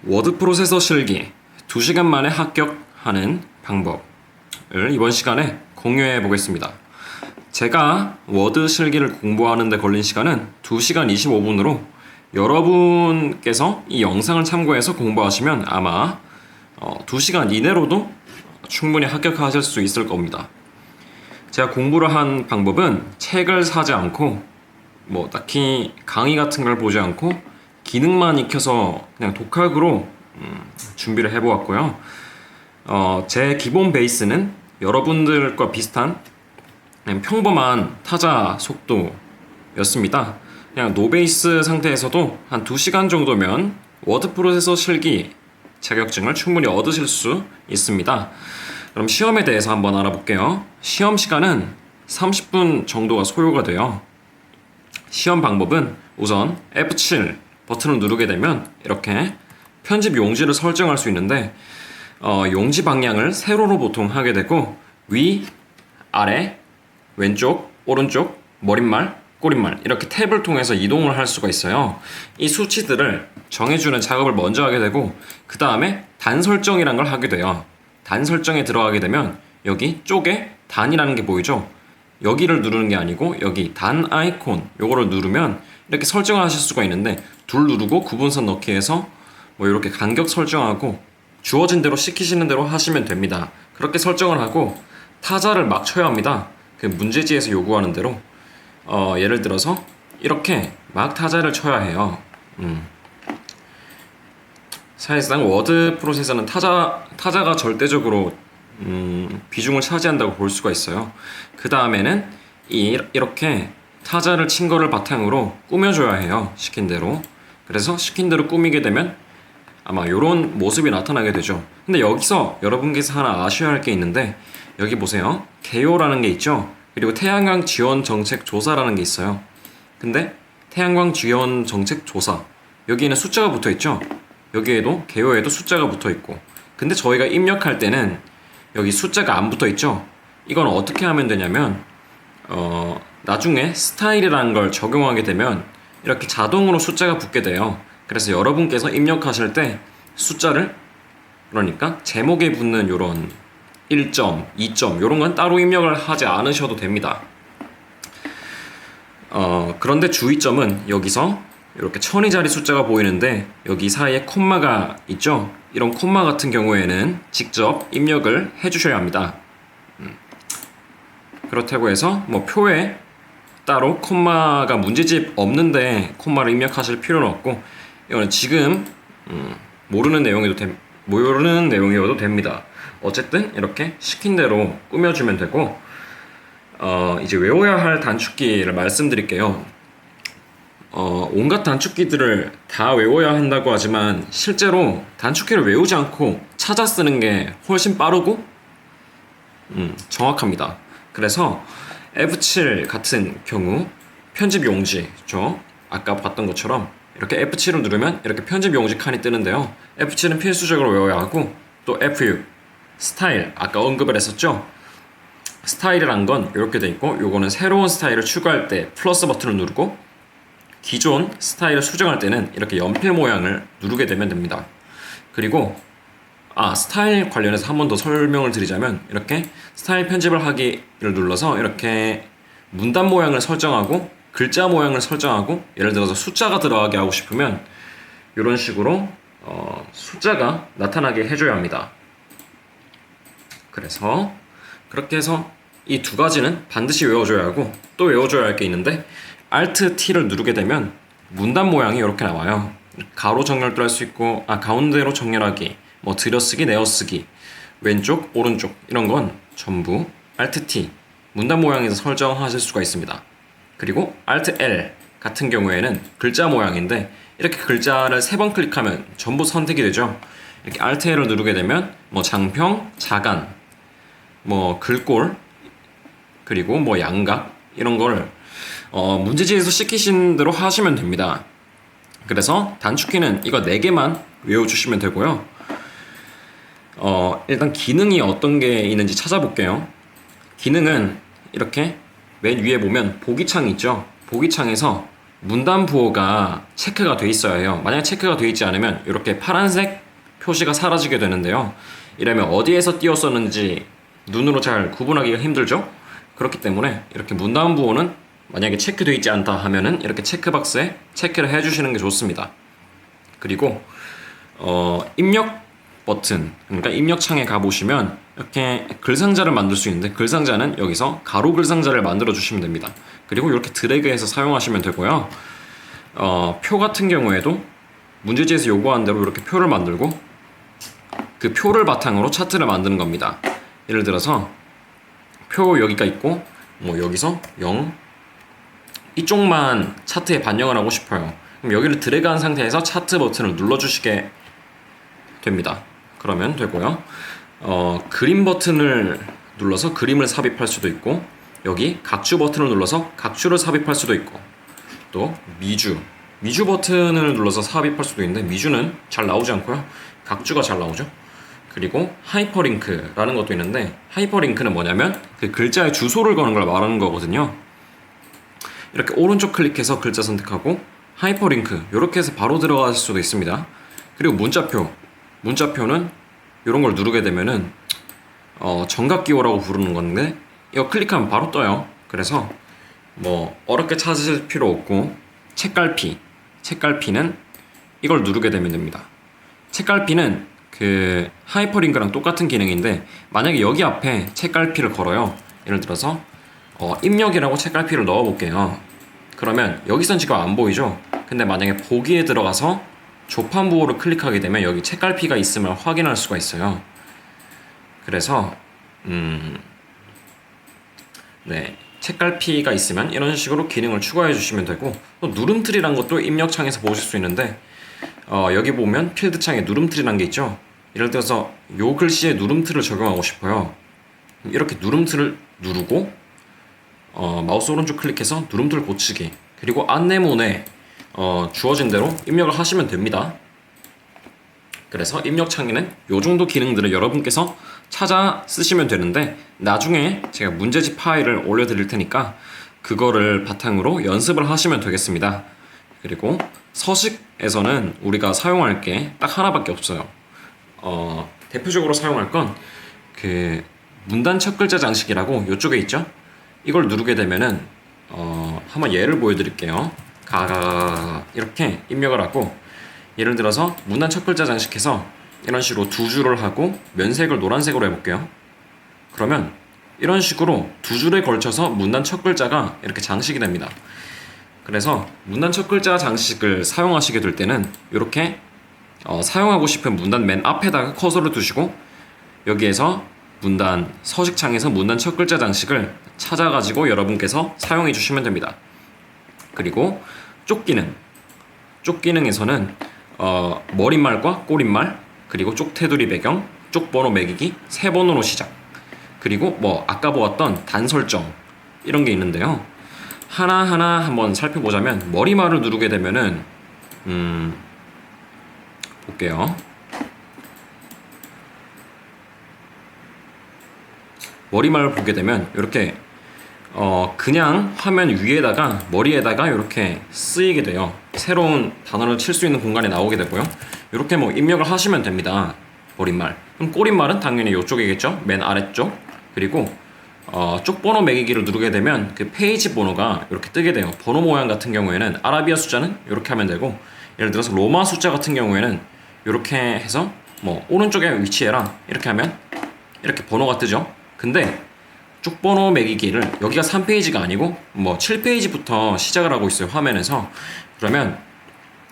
워드 프로세서 실기 2시간 만에 합격하는 방법을 이번 시간에 공유해 보겠습니다. 제가 워드 실기를 공부하는 데 걸린 시간은 2시간 25분으로 여러분께서 이 영상을 참고해서 공부하시면 아마 2시간 이내로도 충분히 합격하실 수 있을 겁니다. 제가 공부를 한 방법은 책을 사지 않고 딱히 강의 같은 걸 보지 않고 기능만 익혀서 그냥 독학으로 준비를 해보았고요. 제 기본 베이스는 여러분들과 비슷한 그냥 평범한 타자 속도였습니다. 그냥 노베이스 상태에서도 한 2시간 정도면 워드 프로세서 실기 자격증을 충분히 얻으실 수 있습니다. 그럼 시험에 대해서 한번 알아볼게요. 시험 시간은 30분 정도가 소요가 돼요. 시험 방법은 우선 F7 버튼을 누르게 되면 이렇게 편집 용지를 설정할 수 있는데 용지 방향을 세로로 보통 하게 되고 위, 아래, 왼쪽, 오른쪽, 머릿말, 꼬릿말 이렇게 탭을 통해서 이동을 할 수가 있어요. 이 수치들을 정해주는 작업을 먼저 하게 되고 그 다음에 단 설정이라는 걸 하게 돼요. 단 설정에 들어가게 되면 여기 쪽에 단이라는 게 보이죠? 여기를 누르는 게 아니고 여기 단 아이콘 요거를 누르면 이렇게 설정을 하실 수가 있는데 둘 누르고 구분선 넣기 해서 이렇게 간격 설정하고 주어진 대로 시키시는 대로 하시면 됩니다. 그렇게 설정을 하고 타자를 막 쳐야 합니다. 그 문제지에서 요구하는 대로 예를 들어서 이렇게 막 타자를 쳐야 해요. 사실상 워드 프로세서는 타자가 절대적으로 비중을 차지한다고 볼 수가 있어요. 그 다음에는 이렇게 타자를 친 거를 바탕으로 꾸며줘야 해요. 시킨 대로. 그래서 시킨 대로 꾸미게 되면 아마 이런 모습이 나타나게 되죠. 근데 여기서 여러분께서 하나 아셔야 할 게 있는데 여기 보세요. 개요라는 게 있죠. 그리고 태양광 지원 정책 조사라는 게 있어요. 근데 태양광 지원 정책 조사 여기에는 숫자가 붙어 있죠. 여기에도 개요에도 숫자가 붙어 있고 근데 저희가 입력할 때는 여기 숫자가 안 붙어 있죠. 이건 어떻게 하면 되냐면 나중에 스타일이라는 걸 적용하게 되면 이렇게 자동으로 숫자가 붙게 돼요. 그래서 여러분께서 입력하실 때 숫자를 그러니까 제목에 붙는 요런 1점, 2점 요런 건 따로 입력을 하지 않으셔도 됩니다. 그런데 주의점은 여기서 이렇게 천의자리 숫자가 보이는데 여기 사이에 콤마가 있죠. 이런 콤마 같은 경우에는 직접 입력을 해주셔야 합니다. 그렇다고 해서 표에 따로 콤마가 문제집 없는데 콤마를 입력하실 필요는 없고 이거는 지금 모르는 내용이어도 됩니다. 어쨌든 이렇게 시킨 대로 꾸며주면 되고 이제 외워야 할 단축키를 말씀드릴게요. 온갖 단축키들을 다 외워야 한다고 하지만 실제로 단축키를 외우지 않고 찾아 쓰는 게 훨씬 빠르고 정확합니다. 그래서 F7 같은 경우 편집 용지죠. 아까 봤던 것처럼 이렇게 F7을 누르면 이렇게 편집 용지 칸이 뜨는데요. F7은 필수적으로 외워야 하고 또 F6 스타일 아까 언급을 했었죠. 스타일이란 건 이렇게 돼 있고 요거는 새로운 스타일을 추가할 때 플러스 버튼을 누르고 기존 스타일을 수정할 때는 이렇게 연필 모양을 누르게 되면 됩니다. 그리고 스타일 관련해서 한 번 더 설명을 드리자면 이렇게 스타일 편집을 하기를 눌러서 이렇게 문단 모양을 설정하고 글자 모양을 설정하고 예를 들어서 숫자가 들어가게 하고 싶으면 이런 식으로 숫자가 나타나게 해줘야 합니다. 그래서 그렇게 해서 이 두 가지는 반드시 외워줘야 하고 또 외워줘야 할 게 있는데 Alt T를 누르게 되면 문단 모양이 이렇게 나와요. 가로 정렬도 할 수 있고 가운데로 정렬하기 들여쓰기, 내어쓰기, 왼쪽, 오른쪽 이런 건 전부 Alt T 문단 모양에서 설정하실 수가 있습니다. 그리고 Alt L 같은 경우에는 글자 모양인데 이렇게 글자를 3번 클릭하면 전부 선택이 되죠. 이렇게 Alt L을 누르게 되면 장평, 자간, 글꼴 그리고 양각 이런 걸 문제지에서 시키신 대로 하시면 됩니다. 그래서 단축키는 이거 4개만 외워주시면 되고요. 일단 기능이 어떤 게 있는지 찾아볼게요. 기능은 이렇게 맨 위에 보면 보기창이 있죠. 보기창에서 문단 부호가 체크가 돼 있어야 해요. 만약에 체크가 돼 있지 않으면 이렇게 파란색 표시가 사라지게 되는데요. 이러면 어디에서 띄었었는지 눈으로 잘 구분하기가 힘들죠? 그렇기 때문에 이렇게 문단 부호는 만약에 체크되어 있지 않다 하면은 이렇게 체크박스에 체크를 해주시는 게 좋습니다. 그리고 입력 버튼, 그러니까 입력창에 가보시면 이렇게 글상자를 만들 수 있는데 글상자는 여기서 가로 글상자를 만들어 주시면 됩니다. 그리고 이렇게 드래그해서 사용하시면 되고요. 표 같은 경우에도 문제지에서 요구한 대로 이렇게 표를 만들고 그 표를 바탕으로 차트를 만드는 겁니다. 예를 들어서 표 여기가 있고 뭐 여기서 0 이쪽만 차트에 반영을 하고 싶어요. 그럼 여기를 드래그한 상태에서 차트 버튼을 눌러주시게 됩니다. 그러면 되고요. 그림 버튼을 눌러서 그림을 삽입할 수도 있고 여기 각주 버튼을 눌러서 각주를 삽입할 수도 있고 또 미주 버튼을 눌러서 삽입할 수도 있는데 미주는 잘 나오지 않고요. 각주가 잘 나오죠. 그리고 하이퍼링크라는 것도 있는데 하이퍼링크는 뭐냐면 그 글자의 주소를 거는 걸 말하는 거거든요. 이렇게 오른쪽 클릭해서 글자 선택하고 하이퍼링크 이렇게 해서 바로 들어갈 수도 있습니다. 그리고 문자표는 이런 걸 누르게 되면은 정각기호라고 부르는 건데 이거 클릭하면 바로 떠요. 그래서 뭐 어렵게 찾으실 필요 없고 책갈피는 이걸 누르게 되면 됩니다. 책갈피는 그 하이퍼링크랑 똑같은 기능인데 만약에 여기 앞에 책갈피를 걸어요. 예를 들어서 입력이라고 책갈피를 넣어 볼게요. 그러면 여기선 지금 안 보이죠? 근데 만약에 보기에 들어가서 조판 부호를 클릭하게 되면 여기 책갈피가 있음을 확인할 수가 있어요. 그래서 네, 책갈피가 있으면 이런 식으로 기능을 추가해 주시면 되고 또 누름틀이란 것도 입력창에서 보실 수 있는데 여기 보면 필드창에 누름틀이란 게 있죠. 예를 들어서 요 글씨에 누름틀을 적용하고 싶어요. 이렇게 누름틀을 누르고 마우스 오른쪽 클릭해서 누름틀 고치기 그리고 안내문에 주어진 대로 입력을 하시면 됩니다. 그래서 입력창에는 요 정도 기능들을 여러분께서 찾아 쓰시면 되는데 나중에 제가 문제집 파일을 올려드릴 테니까 그거를 바탕으로 연습을 하시면 되겠습니다. 그리고 서식에서는 우리가 사용할 게 딱 하나밖에 없어요. 대표적으로 사용할 건 그 문단 첫 글자 장식이라고 이쪽에 있죠? 이걸 누르게 되면은 한번 예를 보여드릴게요. 이렇게 입력을 하고 예를 들어서 문단 첫 글자 장식해서 이런 식으로 두 줄을 하고 면색을 노란색으로 해볼게요. 그러면 이런 식으로 두 줄에 걸쳐서 문단 첫 글자가 이렇게 장식이 됩니다. 그래서 문단 첫 글자 장식을 사용하시게 될 때는 이렇게 사용하고 싶은 문단 맨 앞에다가 커서를 두시고 여기에서 문단 서식창에서 문단 첫 글자 장식을 찾아가지고 여러분께서 사용해 주시면 됩니다. 그리고 쪽기능에서는 머릿말과 꼬릿말 그리고 쪽 테두리 배경, 쪽 번호 매기기, 세 번호로 시작 그리고 뭐 아까 보았던 단 설정 이런 게 있는데요. 하나하나 한번 살펴보자면 머리말을 누르게 되면은 볼게요. 머리말을 보게 되면 이렇게 그냥 화면 위에다가 머리에다가 이렇게 쓰이게 돼요. 새로운 단어를 칠 수 있는 공간에 나오게 되고요. 이렇게 뭐 입력을 하시면 됩니다. 머릿말. 그럼 꼬릿말은 당연히 이쪽이겠죠. 맨 아래쪽. 그리고 쪽 번호 매기기를 누르게 되면 그 페이지 번호가 이렇게 뜨게 돼요. 번호 모양 같은 경우에는 아라비아 숫자는 이렇게 하면 되고 예를 들어서 로마 숫자 같은 경우에는 이렇게 해서 뭐 오른쪽에 위치해라 이렇게 하면 이렇게 번호가 뜨죠. 근데 쪽 번호 매기기를 여기가 3페이지가 아니고 뭐 7페이지부터 시작을 하고 있어요. 화면에서. 그러면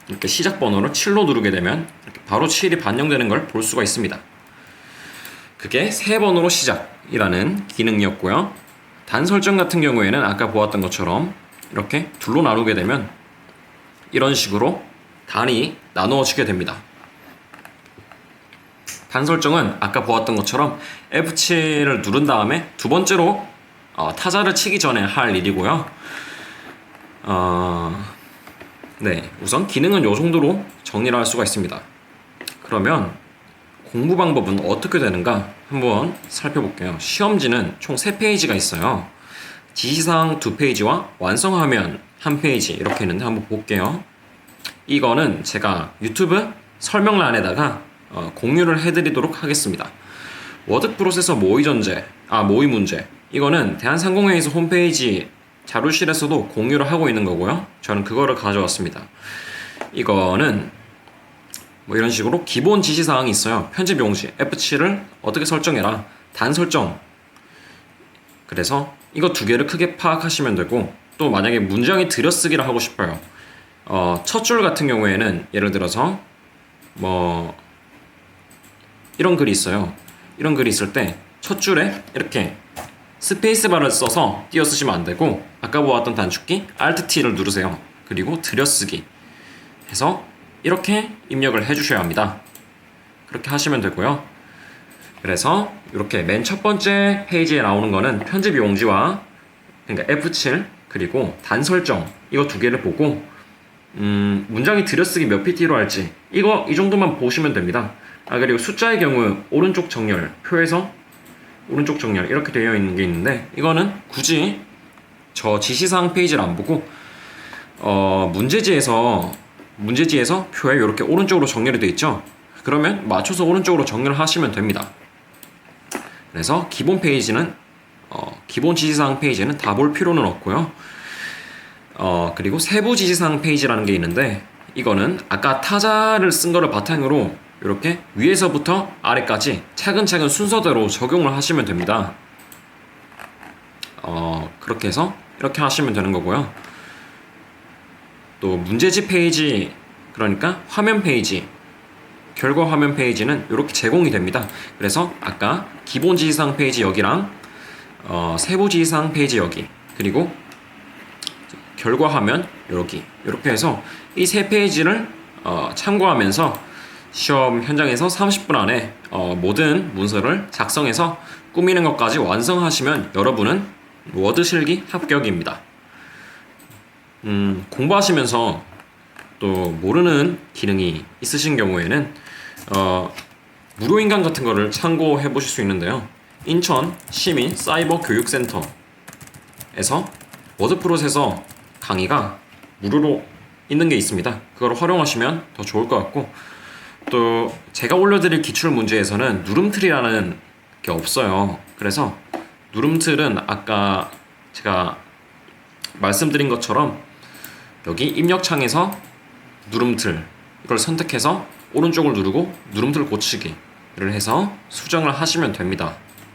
이렇게 시작 번호를 7로 누르게 되면 이렇게 바로 7이 반영되는 걸 볼 수가 있습니다. 그게 세 번호로 시작이라는 기능이었고요. 단 설정 같은 경우에는 아까 보았던 것처럼 이렇게 둘로 나누게 되면 이런 식으로 단이 나누어지게 됩니다. 단 설정은 아까 보았던 것처럼 F7을 누른 다음에 두 번째로 타자를 치기 전에 할 일이고요. 네, 우선 기능은 이 정도로 정리를 할 수가 있습니다. 그러면 공부 방법은 어떻게 되는가 한번 살펴볼게요. 시험지는 총 3페이지가 있어요. 지시사항 2페이지와 완성화면 1페이지 이렇게 있는데 한번 볼게요. 이거는 제가 유튜브 설명란에다가 공유를 해드리도록 하겠습니다. 워드 프로세서 모의 문제. 이거는 대한상공회의소 홈페이지 자료실에서도 공유를 하고 있는 거고요. 저는 그거를 가져왔습니다. 이거는 뭐 이런 식으로 기본 지시사항이 있어요. 편집 용지 F7을 어떻게 설정해라. 단 설정. 그래서 이거 두 개를 크게 파악하시면 되고, 또 만약에 문장의 들여쓰기를 하고 싶어요. 첫 줄 같은 경우에는 예를 들어서 뭐 이런 글이 있어요. 이런 글이 있을 때 첫 줄에 이렇게 스페이스바를 써서 띄어 쓰시면 안 되고, 아까 보았던 단축키 Alt T를 누르세요. 그리고 들여쓰기 해서 이렇게 입력을 해주셔야 합니다. 그렇게 하시면 되고요. 그래서 이렇게 맨 첫 번째 페이지에 나오는 거는 편집 용지와 그러니까 F7 그리고 단 설정 이거 두 개를 보고 문장이 들여쓰기 몇 pt로 할지 이 정도만 보시면 됩니다. 그리고 숫자의 경우 오른쪽 정렬 표에서 오른쪽 정렬 이렇게 되어 있는 게 있는데, 이거는 굳이 저 지시사항 페이지를 안 보고 문제지에서 표에 이렇게 오른쪽으로 정렬이 되어 있죠. 그러면 맞춰서 오른쪽으로 정렬을 하시면 됩니다. 그래서 기본 지시사항 페이지는 다 볼 필요는 없고요. 그리고 세부 지시사항 페이지라는 게 있는데, 이거는 아까 타자를 쓴 거를 바탕으로 이렇게 위에서부터 아래까지 차근차근 순서대로 적용을 하시면 됩니다. 그렇게 해서 이렇게 하시면 되는 거고요. 또 문제지 페이지, 그러니까 화면 페이지, 결과 화면 페이지는 이렇게 제공이 됩니다. 그래서 아까 기본 지시사항 페이지 여기랑 세부 지시사항 페이지 여기, 그리고 결과 화면 여기, 이렇게 해서 이 세 페이지를 참고하면서 시험 현장에서 30분 안에 모든 문서를 작성해서 꾸미는 것까지 완성하시면 여러분은 워드 실기 합격입니다. 공부하시면서 또 모르는 기능이 있으신 경우에는 무료인강 같은 거를 참고해 보실 수 있는데요. 인천 시민 사이버 교육센터에서 워드 프로세서 강의가 무료로 있는 게 있습니다. 그걸 활용하시면 더 좋을 것 같고, 또 제가 올려드릴 기출 문제에서는 누름틀이라는 게 없어요. 그래서 누름틀은 아까 제가 말씀드린 것처럼 여기 입력창에서 누름틀 이걸 선택해서 오른쪽을 누르고 누름틀 고치기를 해서 수정을 하시면 됩니다.